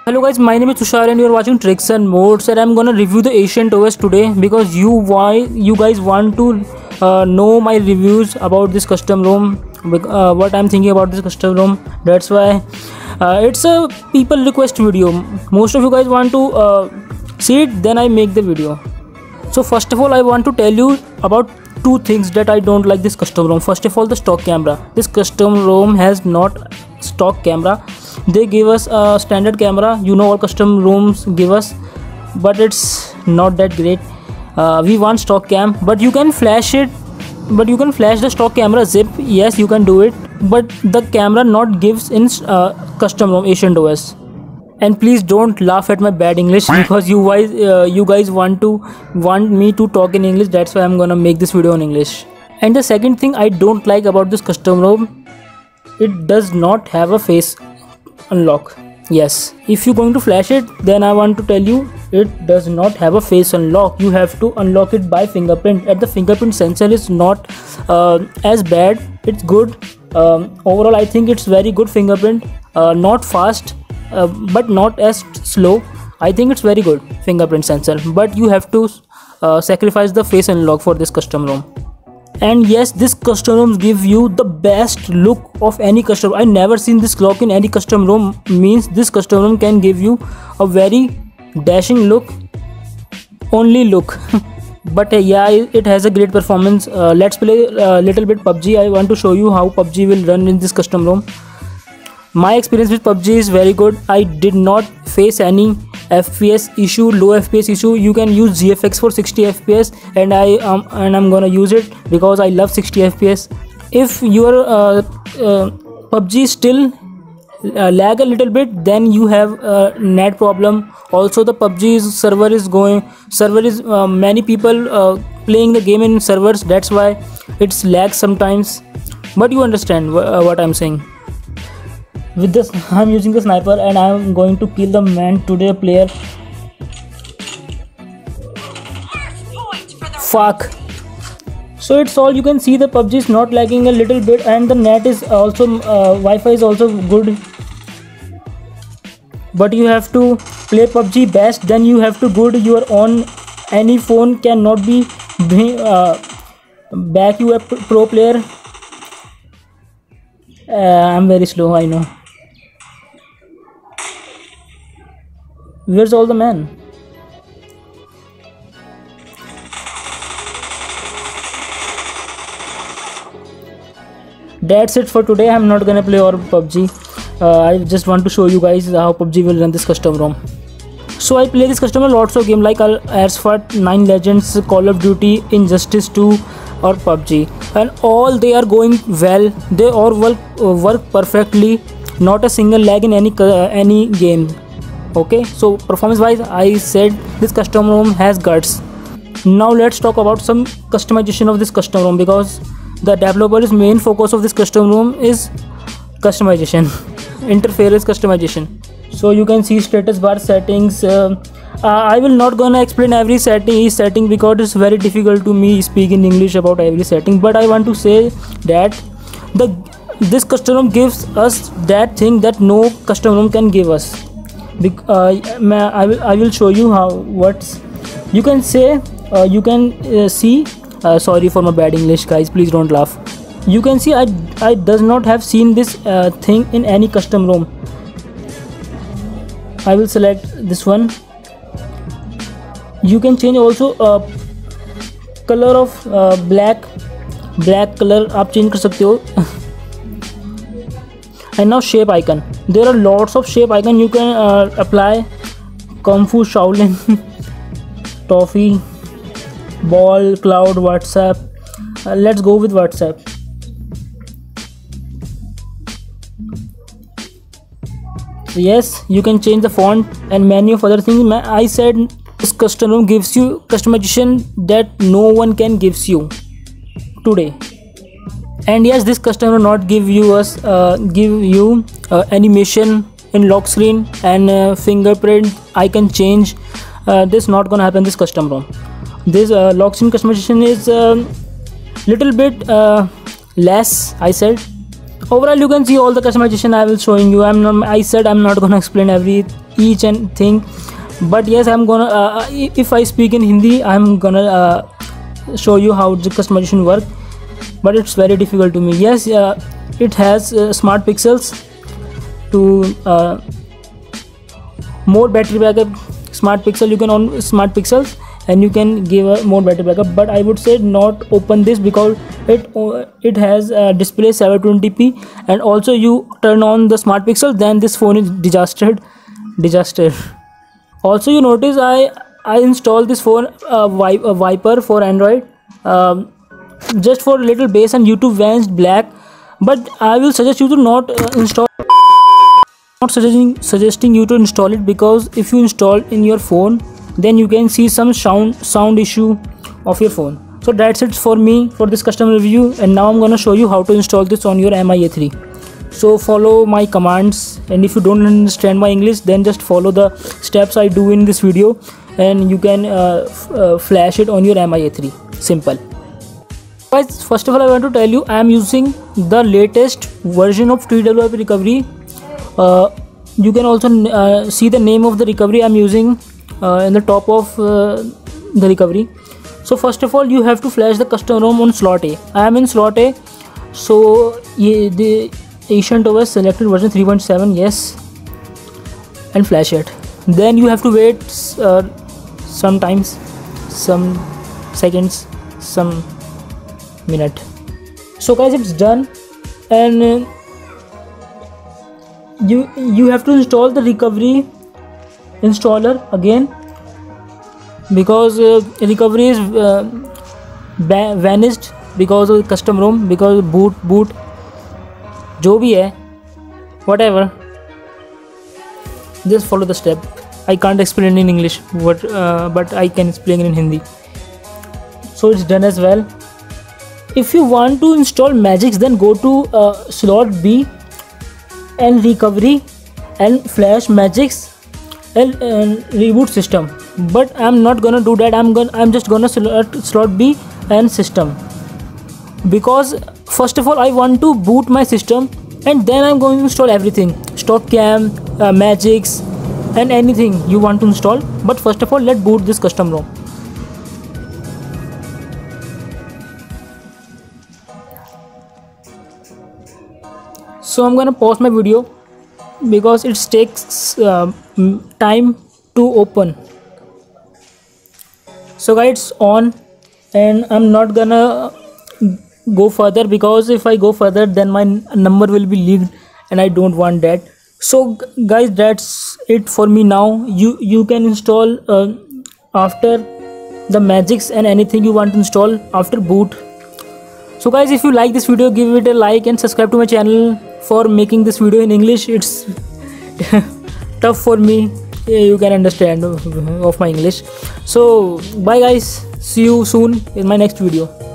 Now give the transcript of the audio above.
Hello guys, my name is Tushar and you are watching Tricks and Modes, and I'm gonna review the Ancient OS today because you guys want to know my reviews about this custom ROM, what I'm thinking about this custom ROM. That's why it's a people request video. Most of you guys want to see it, then I make the video. So first of all, I want to tell you about two things that I don't like this custom ROM. First of all, the stock camera. This custom ROM has not stock camera. They give us a standard camera, you know, all custom ROMs give us, but it's not that great. We want stock cam, but you can flash it, but you can flash the stock camera zip. Yes, you can do it, but the camera not gives in custom ROM Ancient OS. And please don't laugh at my bad English because you guys want me to talk in English. That's why I'm gonna make this video in English. And the second thing I don't like about this custom ROM, it does not have a face unlock. Yes, if you're going to flash it, then I want to tell you it does not have a face unlock. You have to unlock it by fingerprint, and the fingerprint sensor is not as bad. It's good. Overall I think it's very good fingerprint. Not fast, but not as slow. I think it's very good fingerprint sensor, but you have to sacrifice the face unlock for this custom ROM. And yes, this custom ROMs give you the best look of any custom. I never seen this clock in any custom ROM. Means this custom ROM can give you a very dashing look, only look. But yeah, it has a great performance. Let's play a little bit PUBG. I want to show you how PUBG will run in this custom ROM. My experience with PUBG is very good. I did not face any FPS issue, low FPS issue. You can use GFX for 60 FPS, and I'm gonna use it because I love 60 FPS. If your PUBG still lag a little bit, then you have a net problem. Also, the PUBG server is many people playing the game in servers. That's why it's lag sometimes. But you understand what I'm saying. With this, I'm using the sniper and I'm going to kill the man today player. Fuck. So it's all, you can see the PUBG is not lagging a little bit, and the net is also Wi-Fi is also good. But you have to play PUBG best, then you have to go to your own. Any phone cannot be back you a pro player. I'm very slow, I know. Where's all the men? That's it for today. I'm not gonna play or PUBG. I just want to show you guys how PUBG will run this custom ROM. So I play this custom ROM lots of games like Asphalt 9 Legends, Call of Duty, Injustice 2 or PUBG, and all they are going well. They all work perfectly. Not a single lag in any game. Okay, so performance wise, I said this custom ROM has guts. Now let's talk about some customization of this custom ROM, because the developer's main focus of this custom ROM is customization, interface customization. So you can see status bar settings. I will not gonna explain every setting because it's very difficult to me speak in English about every setting. But I want to say that this custom ROM gives us that thing that no custom ROM can give us. I will show you how you can say. You can see. Sorry for my bad English, guys. Please don't laugh. You can see I does not have seen this thing in any custom ROM. I will select this one. You can change also color of black color आप change कर सकते हो. And now shape icon. There are lots of shape icon you can apply. Kung Fu, Shaolin, Toffee, Ball, Cloud, WhatsApp. Let's go with WhatsApp. So yes, you can change the font and many of other things. I said this custom ROM gives you customization that no one can gives you today. And yes, this custom ROM not give you animation in lock screen and fingerprint icon change. This not gonna happen this custom ROM. This lock screen customization is little bit less, I said. Overall you can see all the customization I will showing you. I said I'm not gonna explain each and thing. But yes, I'm gonna if I speak in Hindi, I'm gonna show you how the customization work, but it's very difficult to me. Yes, it has smart pixels to more battery backup. Smart pixel, you can on smart pixels and you can give a more battery backup, but I would say not open this because it has display 720p, and also you turn on the smart pixel, then this phone is disaster. Also, you notice I installed this phone Viper for Android, just for a little base, and YouTube Vanced Black. But I will suggest you to not install. Not suggesting you to install it, because if you install in your phone, then you can see some sound issue of your phone. So that's it for me for this custom review, and now I'm gonna show you how to install this on your MI-A3. So follow my commands, and if you don't understand my English, then just follow the steps I do in this video, and you can flash it on your MI-A3. Simple. Guys, first of all, I want to tell you I am using the latest version of TWRP recovery. You can also see the name of the recovery I'm using in the top of the recovery. So first of all, you have to flash the custom ROM on slot A. I am in slot A, so the AncientOS selected version 3.7, yes, and flash it. Then you have to wait sometimes, some seconds, some minute. So guys, it's done, and you have to install the recovery installer again, because recovery is vanished because of custom ROM, because boot जो भी है, whatever, just follow the step. I can't explain in English but I can explain in Hindi. So it's done as well. If you want to install Magix, then go to slot B and recovery and flash Magix and reboot system. But I'm not gonna do that. I'm just gonna select slot B and system, because first of all I want to boot my system, and then I'm going to install everything, StockCam, Magix, and anything you want to install. But first of all, let's boot this custom ROM. So I'm gonna pause my video because it takes time to open. So guys, it's on, and I'm not gonna go further, because if I go further, then my number will be leaked, and I don't want that. So guys, that's it for me now. You can install after the Magix and anything you want to install after boot. So guys, if you like this video, give it a like and subscribe to my channel. For making this video in English, it's tough for me, you can understand of my English. So bye guys, see you soon in my next video.